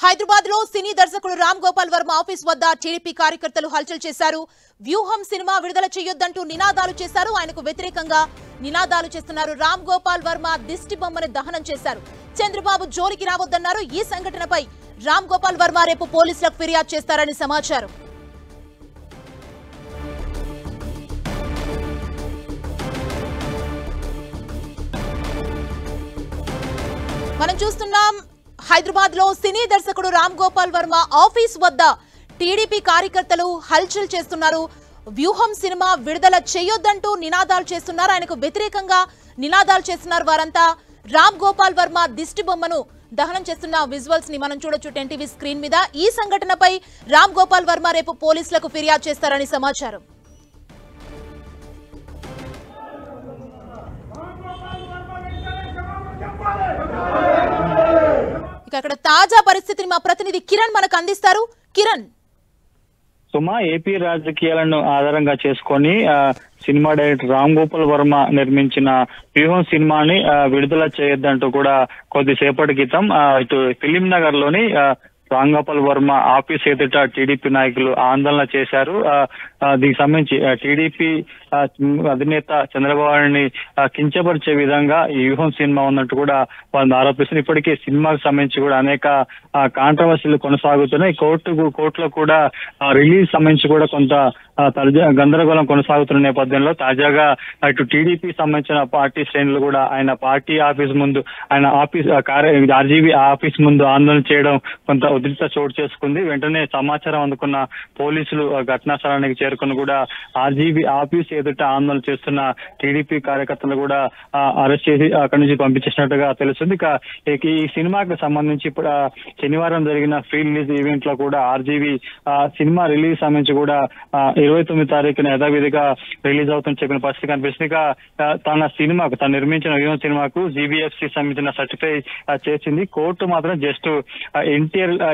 హైదరాబాద్ లో సినీ దర్శకుడు రామ్ గోపాల్ వర్మ ఆఫీస్ వద్ద టీడీపీ కార్యకర్తలు హల్చల్ చేశారు. వ్యూహం సినిమా విడుదల చేయొద్దంటూ నినాదాలు చేశారు. ఆయనకు వ్యతిరేకంగా నినాదాలు చేస్తున్నారు. రామ్ గోపాల్ వర్మ దిష్టి బొమ్మని దహనం చేశారు. చంద్రబాబు జోలికి రావద్దన్నారు. ఈ సంఘటనపై రామ్ గోపాల్ వర్మ రేపు పోలీసులకు ఫిర్యాదు చేస్తారని సమాచారం. మనం చూస్తున్నాం హైదరాబాద్ లో సినీ దర్శకుడు రామ్ గోపాల్ వర్మ ఆఫీస్ వద్ద టీడీపీ కార్యకర్తలు హల్చల్ చేస్తున్నారు. వ్యూహం సినిమా విడుదల చేయొద్దంటూ నినాదాలు చేస్తున్నారు. ఆయనకు వ్యతిరేకంగా నినాదాలు చేస్తున్నారు. వారంతా రామ్ గోపాల్ వర్మ దిష్టి బొమ్మను దహనం చేస్తున్న విజువల్స్ ని మనం చూడొచ్చు టీవీ స్క్రీన్ మీద. ఈ సంఘటనపై రామ్ గోపాల్ వర్మ రేపు పోలీసులకు ఫిర్యాదు చేస్తారని సమాచారం. అక్కడ తాజా పరిస్థితిని మా ప్రతినిధి కిరణ్ మనకు అందిస్తారు. కిరణ్, సుమా, ఏపీ రాజకీయాలను ఆధారంగా చేసుకొని సినిమా డైరెక్టర్ రామ్ గోపాల్ వర్మ నిర్మించిన వ్యూహం సినిమాని విడుదల చేయొద్దంటూ కూడా కొద్దిసేపటి క్రితం ఇటు ఫిలిం నగర్ లోని రామ్ గోపాల్ వర్మ ఆఫీస్ ఎదుట టీడీపీ నాయకులు ఆందోళన చేశారు. దీనికి సంబంధించి టీడీపీ అధినేత చంద్రబాబుని కించపరిచే విధంగా ఈ వ్యూహం సినిమా ఉన్నట్టు కూడా వాళ్ళు ఆరోపిస్తున్నారు. ఇప్పటికే సినిమాకు సంబంధించి కూడా అనేక కాంట్రవర్సీలు కొనసాగుతున్నాయి. కోర్టులో కూడా రిలీజ్ సంబంధించి కూడా కొంత గందరగోళం కొనసాగుతున్న నేపథ్యంలో తాజాగా ఇటు టీడీపీ సంబంధించిన పార్టీ శ్రేణులు కూడా ఆయన పార్టీ ఆఫీస్ ముందు, ఆయన ఆఫీస్ ఆర్జీవీ ఆఫీస్ ముందు ఆందోళన చేయడం కొంత ఉద్రిక్త చోటు చేసుకుంది. వెంటనే సమాచారం అందుకున్న పోలీసులు ఘటనా స్థలానికి చేరుకుని కూడా ఆర్జీవీ ఆఫీస్ ఎదుట ఆందోళన చేస్తున్న టీడీపీ కార్యకర్తలు కూడా అరెస్ట్ చేసి అక్కడి నుంచి పంపించేసినట్టుగా తెలుస్తుంది. ఈ సినిమాకి సంబంధించి ఇప్పుడు శనివారం జరిగిన ఫ్రీ రిలీజ్ ఈవెంట్ లో కూడా ఆర్జీవీ సినిమా రిలీజ్ సంబంధించి కూడా 29 తారీఖున యథావిధిగా రిలీజ్ అవుతుందని చెప్పిన పరిస్థితి కనిపిస్తుంది. తను నిర్మించిన వ్యూహం సినిమాకు జీబీఎఫ్సి సంబంధించిన సర్టిఫై చేసింది. కోర్టు మాత్రం జస్ట్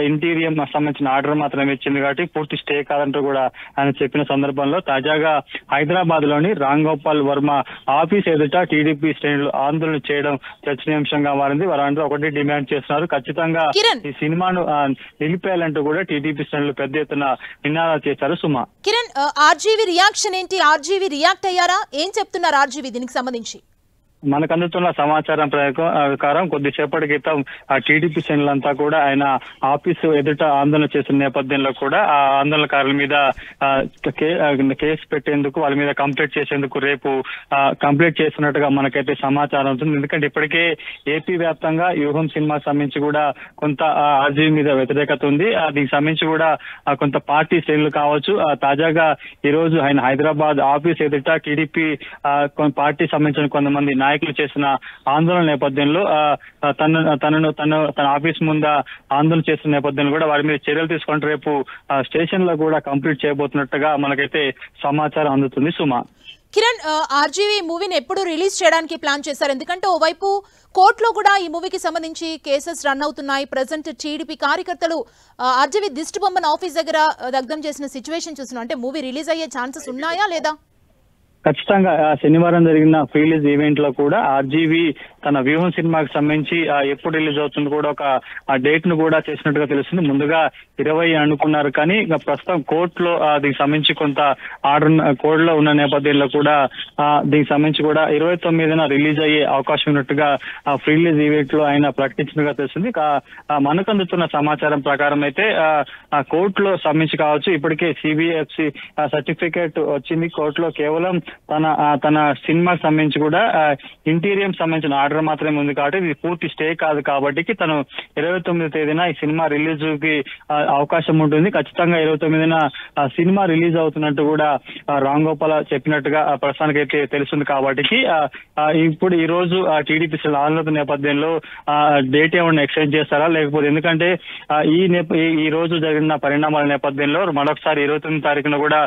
ఇంటీరియం సంబంధించిన ఆర్డర్ మాత్రం ఇచ్చింది కాబట్టి పూర్తి స్టే కాదంటూ కూడా ఆయన చెప్పిన సందర్భంలో తాజాగా హైదరాబాద్ లోని రామ్ గోపాల్ వర్మ ఆఫీస్ ఎదుట టీడీపీ శ్రేణులు ఆందోళన చేయడం చర్చనీయాంశంగా మారింది. వారందరూ ఒకటి డిమాండ్ చేస్తున్నారు, ఖచ్చితంగా ఈ సినిమాను నిలిపేయాలంటూ కూడా టీడీపీ శ్రేణులు పెద్ద ఎత్తున నినాదాలు చేశారు. సుమా, కిరణ్, ఆర్జీవీ రియాక్షన్ ఏంటి? ఆర్జీవీ రియాక్ట్ అయ్యారా? ఏం చెప్తున్నారు ఆర్జీవీ దీనికి సంబంధించి? మనకు అందుతున్న సమాచారం ప్రకారం కొద్దిసేపటి క్రితం టీడీపీ శ్రేణులంతా కూడా ఆయన ఆఫీసు ఎదుట ఆందోళన చేసిన నేపథ్యంలో కూడా ఆ ఆందోళనకారుల మీద కేసు పెట్టేందుకు, వాళ్ళ మీద కంప్లైంట్ చేసేందుకు రేపు కంప్లైంట్ చేస్తున్నట్టుగా మనకైతే సమాచారం ఉంటుంది. ఎందుకంటే ఇప్పటికే ఏపీ వ్యాప్తంగా వ్యూహం సినిమాకి సంబంధించి కూడా కొంత ఆర్జీవీ మీద వ్యతిరేకత ఉంది. దీనికి సంబంధించి కూడా కొంత పార్టీ శ్రేణులు కావచ్చు. తాజాగా ఈ రోజు ఆయన హైదరాబాద్ ఆఫీస్ ఎదుట టీడీపీ పార్టీ సంబంధించిన కొంతమంది నాయకులు చేసిన ఆందోళన నేపథ్యంలో తన ఆఫీస్ ముందు ఆందోళన చేస్తున్న నేపథ్యంలో కూడా వారి మీద చర్యలు తీసుకుంటే రేపు స్టేషన్ లో కూడా కంప్లీట్ చేయబోతున్నట్టుగా మనకైతే సమాచారం అందుతుంది. సుమా, కిరణ్, ఆర్జీవీ మూవీని ఎప్పుడు రిలీజ్ చేయడానికి ప్లాన్ చేశారు? ఎందుకంటే ఓవైపు కోర్టులో కూడా ఈ మూవీకి సంబంధించి కేసెస్ రన్ అవుతున్నాయి. ప్రజెంట్ టీడీపీ కార్యకర్తలు ఆర్జీవీ దిష్టి బొమ్మను ఆఫీస్ దగ్గర దగ్ధం చేసిన సిచ్యువేషన్ చూస్తున్నాం. అంటే మూవీ రిలీజ్ అయ్యే ఛాన్సెస్ ఉన్నాయా లేదా? ఖచ్చితంగా శనివారం జరిగిన ఫ్రీ రిలీజ్ ఈవెంట్ లో కూడా ఆర్జీవీ తన వ్యూహం సినిమాకి సంబంధించి ఎప్పుడు రిలీజ్ అవుతుంది కూడా ఒక డేట్ ను కూడా చేసినట్టుగా తెలుస్తుంది. ముందుగా 20 అనుకున్నారు, కానీ ప్రస్తుతం కోర్టులో దీనికి సంబంధించి కొంత ఆర్డర్ కోర్టులో ఉన్న నేపథ్యంలో కూడా దీనికి సంబంధించి కూడా 29న రిలీజ్ అయ్యే అవకాశం ఉన్నట్టుగా ఫ్రీ రిలీజ్ ఈవెంట్ లో ఆయన ప్రకటించినట్టుగా తెలుస్తుంది. మనకు అందుతున్న సమాచారం ప్రకారం అయితే కోర్టులో సంబంధించి కావచ్చు, ఇప్పటికే సిబిఎఫ్సి సర్టిఫికేట్ వచ్చింది కోర్టులో. కేవలం తన సినిమాకి సంబంధించి కూడా ఇంటీరియం సంబంధించిన ఆర్డర్ మాత్రమే ఉంది కాబట్టి ఇది పూర్తి స్టే కాదు. కాబట్టి తను 29వ తేదీన ఈ సినిమా రిలీజ్ కి అవకాశం ఉంటుంది. ఖచ్చితంగా 29న సినిమా రిలీజ్ అవుతున్నట్టు కూడా రామ్ గోపాల్ చెప్పినట్టుగా ప్రస్తుతానికి అయితే తెలుస్తుంది. కాబట్టి ఇప్పుడు ఈ రోజు టీడీపీ ఆందోళన నేపథ్యంలో డేట్ ఏమన్నా ఎక్స్టెండ్ చేస్తారా లేకపోతే, ఎందుకంటే ఈ రోజు జరిగిన పరిణామాల నేపథ్యంలో మరొకసారి 29వ తారీఖున కూడా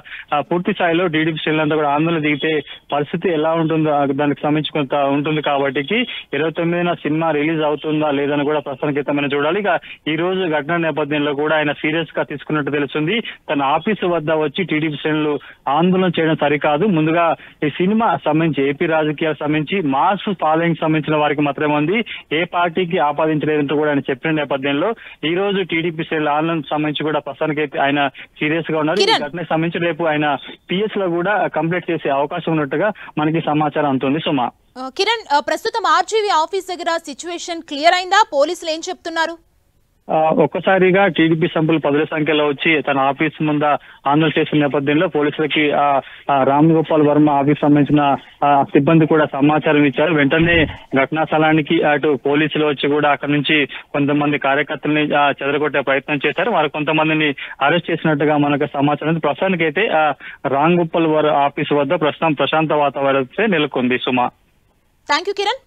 పూర్తి స్థాయిలో టీడీపీ శ్రేణులంతా కూడా ఆందోళన దిగితే పరిస్థితి ఎలా ఉంటుందో దానికి సంబంధించి కొంత ఉంటుంది. కాబట్టి 29న సినిమా రిలీజ్ అవుతుందా లేదని కూడా ప్రస్తుతానికైతే చూడాలి. ఇక ఈ రోజు ఘటన నేపథ్యంలో కూడా ఆయన సీరియస్ గా తీసుకున్నట్టు తెలుస్తుంది. తన ఆఫీసు వద్ద వచ్చి టీడీపీ శ్రేణులు ఆందోళన చేయడం సరికాదు, ముందుగా ఈ సినిమా సంబంధించి ఏపీ రాజకీయాలకు సంబంధించి మాస్ ఫాలోయింగ్ సంబంధించిన వారికి మాత్రమే ఉంది, ఏ పార్టీకి ఆపాదించలేదంటూ కూడా ఆయన చెప్పిన నేపథ్యంలో ఈ రోజు టీడీపీ శ్రేణుల ఆందోళన సంబంధించి కూడా ప్రస్తుతానికైతే ఆయన సీరియస్ గా ఉన్నారు. ఈ ఘటనకు సంబంధించి రేపు ఆయన పిఎస్ లో కూడా కంప్లీట్ చేసే అవకాశం ఉన్నట్టుగా మనకి సమాచారం అందుతుంది. సుమా, కిరణ్, ప్రస్తుతం ఆర్జీవీ ఆఫీస్ దగ్గర సిచ్యువేషన్ క్లియర్ అయిందా? పోలీసులు ఏం చెప్తున్నారు? ఒక్కసారిగా టీడీపీ సభ్యులు పదుల సంఖ్యలో వచ్చి తన ఆఫీస్ ముందు ఆందోళన చేసిన నేపథ్యంలో పోలీసులకి రామ్ గోపాల్ వర్మ ఆఫీస్ సంబంధించిన సిబ్బంది కూడా సమాచారం ఇచ్చారు. వెంటనే ఘటనా స్థలానికి అటు పోలీసులు వచ్చి కూడా అక్కడ నుంచి కొంతమంది కార్యకర్తల్ని చెదరగొట్టే ప్రయత్నం చేశారు. వారు కొంతమందిని అరెస్ట్ చేసినట్టుగా మనకు సమాచారం. ప్రస్తుతానికి అయితే రామ్ గోపాల్ ఆఫీస్ వద్ద ప్రస్తుతం ప్రశాంత వాతావరణం నెలకొంది. సుమా, థ్యాంక్ యూ కిరణ్.